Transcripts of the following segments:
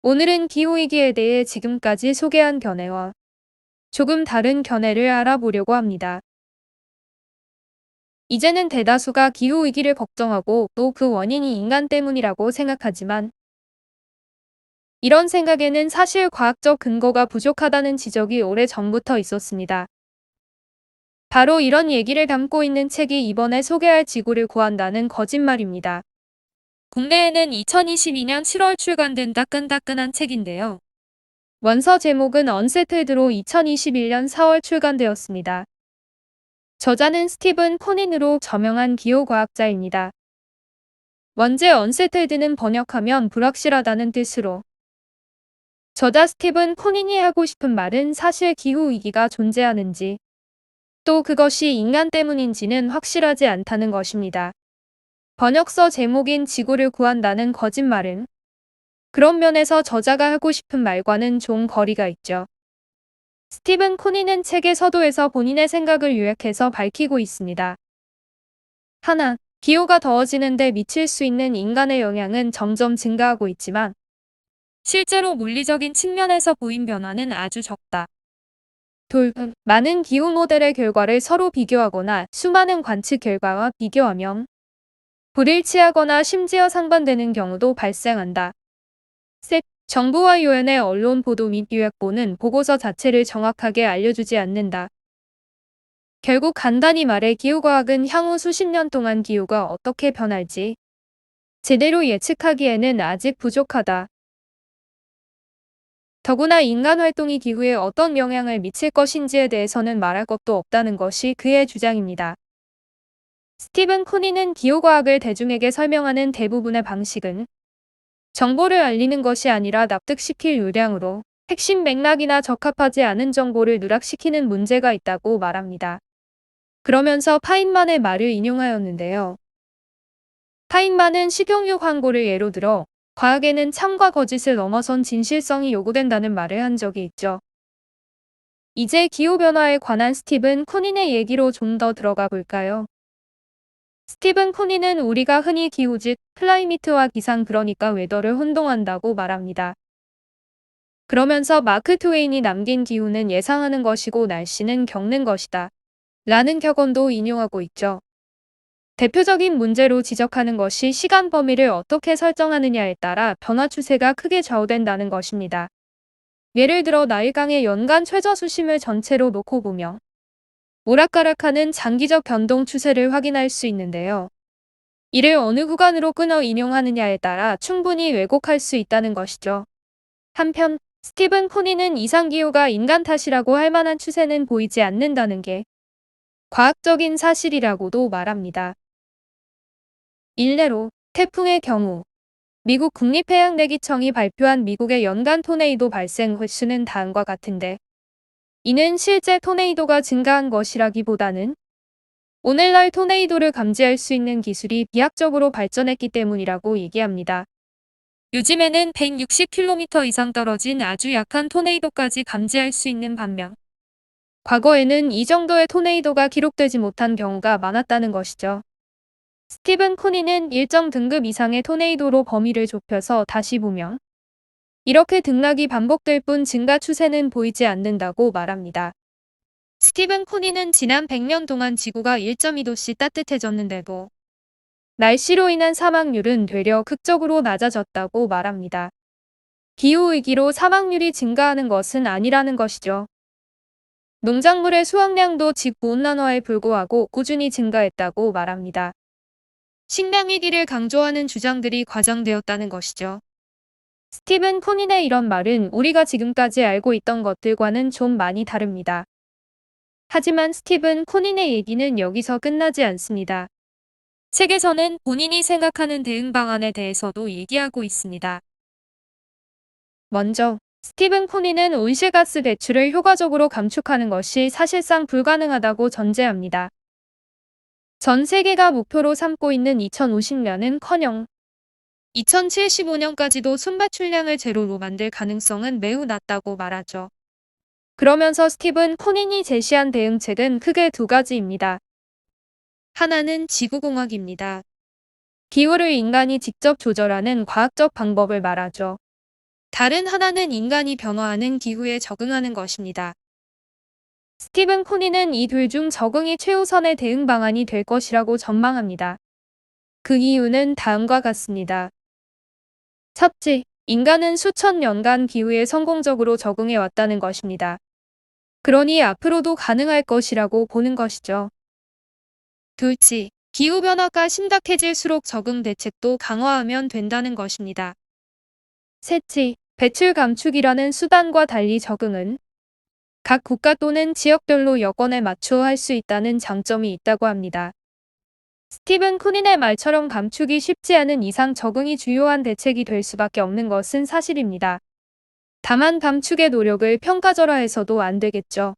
오늘은 기후위기에 대해 지금까지 소개한 견해와 조금 다른 견해를 알아보려고 합니다. 이제는 대다수가 기후위기를 걱정하고 또 그 원인이 인간 때문이라고 생각하지만 이런 생각에는 사실 과학적 근거가 부족하다는 지적이 오래전부터 있었습니다. 바로 이런 얘기를 담고 있는 책이 이번에 소개할 지구를 구한다는 거짓말입니다. 국내에는 2022년 7월 출간된 따끈따끈한 책인데요. 원서 제목은 언세틀드로 2021년 4월 출간되었습니다. 저자는 스티븐 코닌으로 저명한 기후과학자입니다. 원제 언세틀드는 번역하면 불확실하다는 뜻으로 저자 스티븐 코닌이 하고 싶은 말은 사실 기후위기가 존재하는지 또 그것이 인간 때문인지는 확실하지 않다는 것입니다. 번역서 제목인 지구를 구한다는 거짓말은 그런 면에서 저자가 하고 싶은 말과는 좀 거리가 있죠. 스티븐 코닌은 책의 서두에서 본인의 생각을 요약해서 밝히고 있습니다. 하나, 기후가 더워지는데 미칠 수 있는 인간의 영향은 점점 증가하고 있지만 실제로 물리적인 측면에서 보인 변화는 아주 적다. 둘, 많은 기후 모델의 결과를 서로 비교하거나 수많은 관측 결과와 비교하면 불일치하거나 심지어 상반되는 경우도 발생한다. 셋, 정부와 유엔의 언론 보도 및 요약본은 보고서 자체를 정확하게 알려주지 않는다. 결국 간단히 말해 기후과학은 향후 수십 년 동안 기후가 어떻게 변할지 제대로 예측하기에는 아직 부족하다. 더구나 인간 활동이 기후에 어떤 영향을 미칠 것인지에 대해서는 말할 것도 없다는 것이 그의 주장입니다. 스티븐 코니는 기후과학을 대중에게 설명하는 대부분의 방식은 정보를 알리는 것이 아니라 납득시킬 요량으로 핵심 맥락이나 적합하지 않은 정보를 누락시키는 문제가 있다고 말합니다. 그러면서 파인만의 말을 인용하였는데요. 파인만은 식용유 광고를 예로 들어 과학에는 참과 거짓을 넘어선 진실성이 요구된다는 말을 한 적이 있죠. 이제 기후변화에 관한 스티븐 코닌의 얘기로 좀 더 들어가 볼까요? 스티븐 코닌은 우리가 흔히 기후 즉 클라이미트와 기상 그러니까 웨더를 혼동한다고 말합니다. 그러면서 마크 트웨인이 남긴 기후는 예상하는 것이고 날씨는 겪는 것이다. 라는 격언도 인용하고 있죠. 대표적인 문제로 지적하는 것이 시간 범위를 어떻게 설정하느냐에 따라 변화 추세가 크게 좌우된다는 것입니다. 예를 들어 나일강의 연간 최저 수심을 전체로 놓고 보며 오락가락하는 장기적 변동 추세를 확인할 수 있는데요. 이를 어느 구간으로 끊어 인용하느냐에 따라 충분히 왜곡할 수 있다는 것이죠. 한편 스티븐 코니는 이상기후가 인간 탓이라고 할 만한 추세는 보이지 않는다는 게 과학적인 사실이라고도 말합니다. 일례로 태풍의 경우 미국 국립해양대기청이 발표한 미국의 연간 토네이도 발생 횟수는 다음과 같은데 이는 실제 토네이도가 증가한 것이라기보다는 오늘날 토네이도를 감지할 수 있는 기술이 비약적으로 발전했기 때문이라고 얘기합니다. 요즘에는 160km 이상 떨어진 아주 약한 토네이도까지 감지할 수 있는 반면 과거에는 이 정도의 토네이도가 기록되지 못한 경우가 많았다는 것이죠. 스티븐 코니는 일정 등급 이상의 토네이도로 범위를 좁혀서 다시 보면 이렇게 등락이 반복될 뿐 증가 추세는 보이지 않는다고 말합니다. 스티븐 코니는 지난 100년 동안 지구가 1.2도씩 따뜻해졌는데도 날씨로 인한 사망률은 되려 극적으로 낮아졌다고 말합니다. 기후위기로 사망률이 증가하는 것은 아니라는 것이죠. 농작물의 수확량도 지구온난화에 불구하고 꾸준히 증가했다고 말합니다. 식량위기를 강조하는 주장들이 과장되었다는 것이죠. 스티븐 코닌의 이런 말은 우리가 지금까지 알고 있던 것들과는 좀 많이 다릅니다. 하지만 스티븐 코닌의 얘기는 여기서 끝나지 않습니다. 책에서는 본인이 생각하는 대응 방안에 대해서도 얘기하고 있습니다. 먼저 스티븐 코닌은 온실가스 배출을 효과적으로 감축하는 것이 사실상 불가능하다고 전제합니다. 전 세계가 목표로 삼고 있는 2050년은커녕 2075년까지도 순배출량을 제로로 만들 가능성은 매우 낮다고 말하죠. 그러면서 스티븐 코닌이 제시한 대응책은 크게 두 가지입니다. 하나는 지구공학입니다. 기후를 인간이 직접 조절하는 과학적 방법을 말하죠. 다른 하나는 인간이 변화하는 기후에 적응하는 것입니다. 스티븐 코니는 이 둘 중 적응이 최우선의 대응 방안이 될 것이라고 전망합니다. 그 이유는 다음과 같습니다. 첫째, 인간은 수천 년간 기후에 성공적으로 적응해 왔다는 것입니다. 그러니 앞으로도 가능할 것이라고 보는 것이죠. 둘째, 기후변화가 심각해질수록 적응 대책도 강화하면 된다는 것입니다. 셋째, 배출 감축이라는 수단과 달리 적응은 각 국가 또는 지역별로 여건에 맞추어 할 수 있다는 장점이 있다고 합니다. 스티븐 쿠닌의 말처럼 감축이 쉽지 않은 이상 적응이 주요한 대책이 될 수밖에 없는 것은 사실입니다. 다만 감축의 노력을 평가절하해서도 안 되겠죠.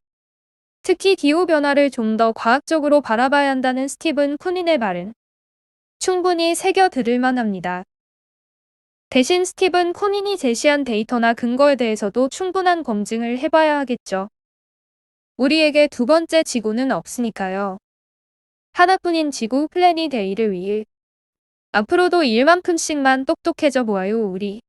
특히 기후변화를 좀 더 과학적으로 바라봐야 한다는 스티븐 쿠닌의 말은 충분히 새겨 들을 만합니다. 대신 스티븐 쿠닌이 제시한 데이터나 근거에 대해서도 충분한 검증을 해봐야 하겠죠. 우리에게 두 번째 지구는 없으니까요. 하나뿐인 지구 플래닛 A를 위해 앞으로도 일만큼씩만 똑똑해져 보아요, 우리.